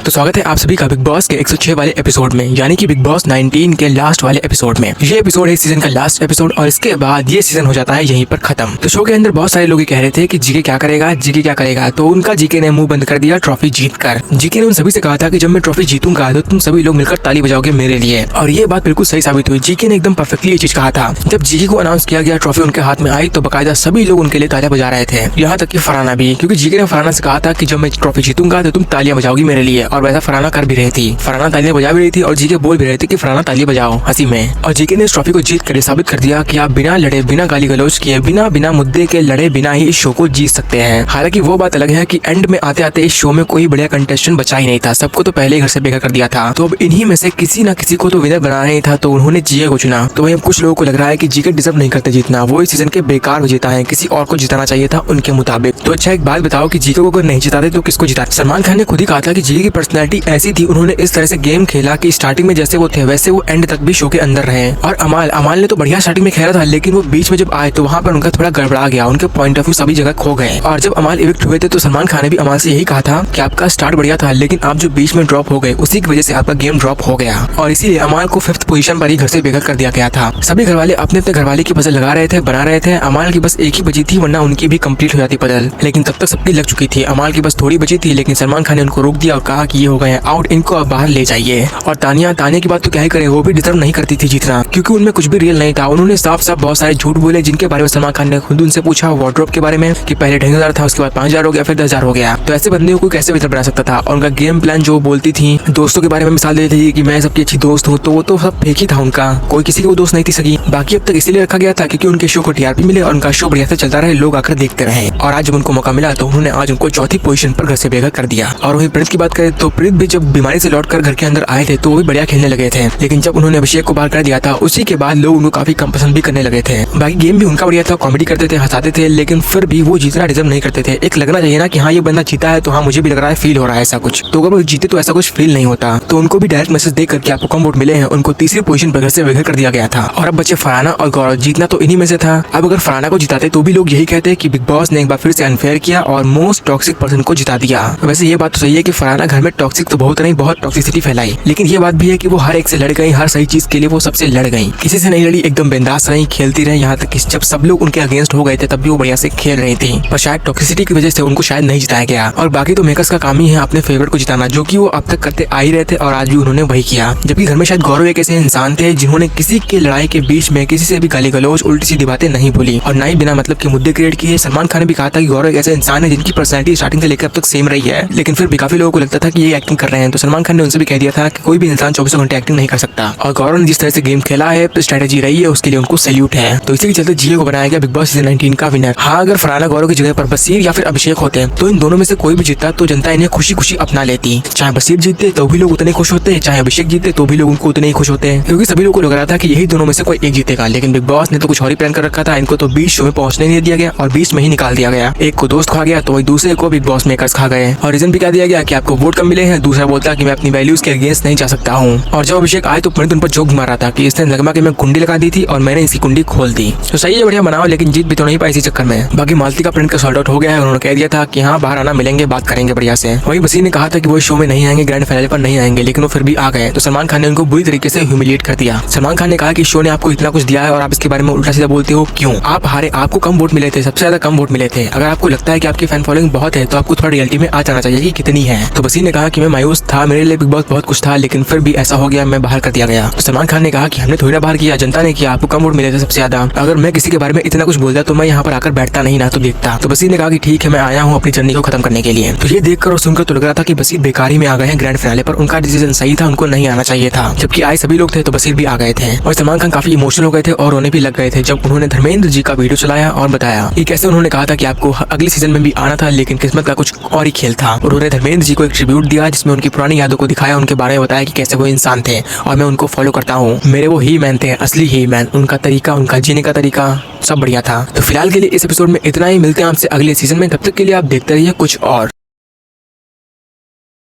तो स्वागत है आप सभी का बिग बॉस के 106 वाले एपिसोड में, यानी कि बिग बॉस 19 के लास्ट वाले एपिसोड में। ये एपिसोड है सीजन का लास्ट एपिसोड और इसके बाद ये सीजन हो जाता है यहीं पर खत्म। तो शो के अंदर बहुत सारे लोग कह रहे थे कि जीके क्या करेगा, जीके क्या करेगा, तो उनका जीके ने मुंह बंद कर दिया ट्रॉफी जीतकर। जीके ने उन सभी से कहा था कि जब मैं ट्रॉफी जीतूंगा तो तुम सभी लोग मिलकर ताली बजाओगे मेरे लिए, और ये बात बिल्कुल सही साबित हुई। जीके ने एकदम परफेक्टली ये चीज कहा था। जब जीके को अनाउंस किया गया, ट्रॉफी उनके हाथ में आई तो बकायदा सभी लोग उनके लिए तालियां बजा रहे थे, यहाँ तक कि फरहाना भी, क्योंकि जीके ने फरहाना से कहा था कि जब मैं ट्रॉफी जीतूंगा तो तुम तालियां बजाओगी मेरे लिए, और वैसा फरहाना कर भी रही थी। फरहाना तालियां बजा भी रही थी और जीके बोल भी रहे थे कि फरहाना तालियां बजाओ हंसी में। और जीके ने इस ट्रॉफी को जीत कर साबित कर दिया कि आप बिना लड़े, बिना गाली गलौज किए, बिना मुद्दे के लड़े बिना ही इस शो को जीत सकते हैं। हालांकि वो बात अलग है कि एंड में आते आते इस शो में कोई बढ़िया कंटेस्टेंट बचा ही नहीं था, सबको तो पहले ही घर से बेघर कर दिया था। तो अब इन्हीं में से किसी न किसी को तो विनर बनाना ही था, तो उन्होंने जीके को चुना। तो वहीं कुछ लोगों को लग रहा है कि जीके डिजर्व नहीं करते जीतना, वो इस सीजन के बेकार जीता है, किसी और को जिताना चाहिए था उनके मुताबिक। तो अच्छा एक बात बताओ कि जीके को अगर नहीं जिताते तो किसको जिताते? सलमान खान ने खुद ही कहा था कि जीके की पर्सनैलिटी ऐसी थी, उन्होंने इस तरह से गेम खेला कि स्टार्टिंग में जैसे वो थे वैसे वो एंड तक भी शो के अंदर रहे। और अमाल ने तो बढ़िया स्टार्टिंग में खेला था, लेकिन वो बीच में जब आए तो वहाँ पर उनका थोड़ा गड़बड़ा गया, उनके पॉइंट ऑफ व्यू सभी जगह खो गए। और जब अमाल इविक्ट हुए थे तो सलमान खान ने भी अमाल से यही कहा था कि आपका स्टार्ट बढ़िया था, लेकिन आप जो बीच में ड्रॉप हो गए उसी की वजह से आपका गेम ड्रॉप हो गया, और इसीलिए अमाल को 5th पोजीशन पर ही घर से बेघर कर दिया गया था। सभी घर वाले अपने अपने घरवाले की पजल लगा रहे थे, बना रहे थे। अमाल की बस एक ही बची थी, वरना उनकी भी कंप्लीट हो जाती पजल, लेकिन तब तक सबकी लग चुकी थी। अमाल की बस थोड़ी बची थी, लेकिन सलमान खान ने उनको रोक दिया और कहा कि ये हो गए आउट, इनको अब बाहर ले जाइए। और तानिया की बात तो क्या ही करे, वो भी डिजर्व नहीं करती थी जीतना, क्योंकि उनमें कुछ भी रियल नहीं था। उन्होंने साफ साफ बहुत सारे झूठ बोले, जिनके बारे में सलमान खान ने खुद उनसे पूछा वार्डरोब के बारे में कि पहले 2,500 था, उसके बाद 5,000 हो गया, फिर 10,000 हो गया। तो ऐसे बंदे को कैसे बेहतर बना सकता था? और उनका गेम प्लान जो बोलती थी, दोस्तों के बारे में मिसाल देती थी कि मैं सबकी अच्छी दोस्त हूँ, तो वो तो सब फेक ही था उनका, कोई किसी को दोस्त नहीं थी सगी। बाकी अब तक इसीलिए रखा गया था क्योंकि उनके शो को टीआरपी मिले और उनका शो बढ़िया से चलता रहे, लोग आकर देखते रहे। और आज जब उनको मौका मिला तो उन्होंने आज उनको 4थी पोजीशन पर घर से बेघर कर दिया। और वहीं प्रीत की बात करें तो प्रीत भी जब बीमारी से लौटकर घर के अंदर आए थे तो वो भी बढ़िया खेलने लगे थे, लेकिन जब उन्होंने अभिषेक को बाहर कर दिया था उसी के बाद लोग उनको काफी कम पसंद भी करने लगे थे। बाकी गेम भी उनका बढ़िया था, कॉमेडी करते थे, हंसाते थे, लेकिन फिर भी वो जीतना डिजर्व नहीं करते थे। एक लगना चाहिए ना कि हाँ ये बंदा जीता है तो हाँ मुझे भी लग रहा है, फील हो रहा है ऐसा कुछ। तो अगर वो जीते तो ऐसा कुछ फील नहीं होता। तो उनको भी डायरेक्ट मैसेज देकर कि आपको कम वोट मिले हैं, उनको 3री पोजीशन पर घर से बेघर कर दिया गया था। और अब बचे फरहाना और गौरव, जीतना तो इन्हीं में से था। अब अगर फरहाना को जिताते तो भी लोग यही कहते कि बिग बॉस ने एक बार फिर से अनफेयर किया और मोस्ट टॉक्सिक पर्सन को जिता दिया। वैसे ये बात तो सही है कि फरहाना घर में टॉक्सिक तो बहुत नहीं, बहुत टॉक्सिसिटी फैलाई, लेकिन ये बात भी है कि वो हर एक से लड़ गई, हर सही चीज के लिए वो सबसे लड़ गई, किसी से नहीं लड़ी, एकदम बिंदास रही, खेलती रही, यहाँ तक कि जब सब लोग उनके अगेंस्ट हो गए थे तब भी वो बढ़िया से खेल रही थी। पर शायद टॉक्सिसिटी की वजह से उनको शायद नहीं जिताया गया। और बाकी तो मेकर्स का काम ही है अपने फेवरेट को जिताना, जो कि वो अब तक करते आ ही रहे थे और आज भी उन्होंने वही किया। जबकि घर में शायद गौरव एक ऐसे इंसान थे जिन्होंने किसी की लड़ाई के बीच में किसी से भी गाली गलौज, उल्टी सीधी बातें नहीं बोली और ना ही बिना मतलब के मुद्दे क्रिएट किए। सलमान खान ने भी कहा था कि गौरव एक ऐसे इंसान है जिनकी पर्सनैलिटी स्टार्टिंग से लेकर अब तक सेम रही है, लेकिन फिर भी काफी लोगों को लगता था कि ये एक्टिंग कर रहे हैं। तो सलमान खान ने उनसे भी कह दिया था कि कोई भी इंसान 24 घंटे एक्टिंग नहीं कर सकता, और गौरव ने जिस तरह से गेम खेला है, स्ट्रेटेजी रही है, उसके लिए उनको सैल्यूट है। तो इसी के चलते जीके को बनाया गया बिग बॉस सीजन 19 का विनर। हाँ, अगर फरहाना गौरव की जगह पर बसीर या फिर अभिषेक होते तो इन दोनों में से कोई भी जीतता तो जनता इन्हें खुशी खुशी अपना लेती। चाहे बसीर जीतते तो भी लोग उतने खुश होते, चाहे अभिषेक जीते तो भी लोग उनको उतने ही खुश होते हैं, क्योंकि सभी लोगों को लग रहा था कि यही दोनों में से कोई एक जीतेगा। लेकिन बिग बॉस ने तो कुछ और ही प्लान कर रखा था, इनको तो 20 शो में पहुंचने नहीं दिया गया और 20 में ही निकाल दिया गया। एक को दोस्त खा गया तो वही दूसरे को बिग बॉस मेकर्स खा गए, और रीजन भी क्या दिया गया कि आपको वोट कम मिले हैं। दूसरा बोलता कि मैं अपनी वैल्यूज के अगेंस्ट नहीं जा सकता हूँ। और जब अभिषेक आए तो प्रणीत उन पर जोक मारा था कि इसने लगमा के मैं कुंडी लगा दी थी और मैंने इसकी कुंडी खोल दी। तो सही है, बढ़िया बनाओ, लेकिन जीत भी तो नहीं पाई इसी चक्कर में। बाकी मालती का प्रिंट का सॉल्ट आउट हो गया है, उन्होंने कह दिया था कि हाँ बाहर आना, मिलेंगे, बात करेंगे बढ़िया से। वही बसीर ने कहा था कि वो शो में नहीं आएंगे, ग्रैंड फाइनल पर नहीं आएंगे, लेकिन वो फिर भी आ गए। तो सलमान खान ने उनको बुरी तरीके से ह्यूमिलिएट कर दिया। सलमान खान ने कहा कि शो ने आपको इतना कुछ दिया है और आप इसके बारे में उल्टा सीधा बोलते हो क्यों? आप हारे, आपको कम वोट मिले थे, सबसे ज्यादा कम वोट मिले थे। अगर आपको लगता है कि आपकी फैन फॉलोइंग बहुत है तो आपको थोड़ा रियलिटी में आ जाना चाहिए कि कितनी है। तो बसीर ने कहा कि मैं मायूस था, मेरे लिए बिग बॉस बहुत कुछ था, लेकिन फिर भी ऐसा हो गया, मैं बाहर कर दिया गया। तो सलमान खान ने कहा कि हमने थोड़ी ना बाहर किया, जनता ने किया, आपको कम वोट मिले थे सबसे ज्यादा। अगर मैं किसी के बारे में इतना कुछ बोलता तो मैं यहाँ पर आकर बैठता नहीं, ना तो देखता। तो बसीर ने कहा कि ठीक है, मैं आया हूँ अपनी जर्नी को खत्म करने के लिए। तो ये देखकर और सुनकर तो लग रहा था कि बसीर बेकारी में आ गए हैं ग्रैंड फिनाले पर। उनका डिसीजन सही था, उनको नहीं आना चाहिए था। जबकि आए सभी लोग थे तो बसीर भी आ गए थे, और सलमान खान काफी इमोशनल हो गए थे और रोने भी लग गए थे जब उन्होंने धर्मेंद्र जी का वीडियो चलाया और बताया कि कैसे उन्होंने कहा था कि आपको अगले सीजन में भी आना था, लेकिन किस्मत का कुछ और ही खेल था। उन्होंने धर्मेंद्र जी को एक ट्रिब्यूट दिया जिसमें उनकी पुरानी यादों को दिखाया, उनके बारे में बताया कि कैसे वो इंसान थे और मैं उनको फॉलो करता हूँ, मेरे वो ही मैन थे, असली ही मैन। उनका तरीका, उनका जीने का तरीका सब बढ़िया था। तो फिलहाल के लिए इस एपिसोड में इतना ही, मिलते हैं आपसे अगले सीजन में, तब तक के लिए आप देखते रहिए कुछ और।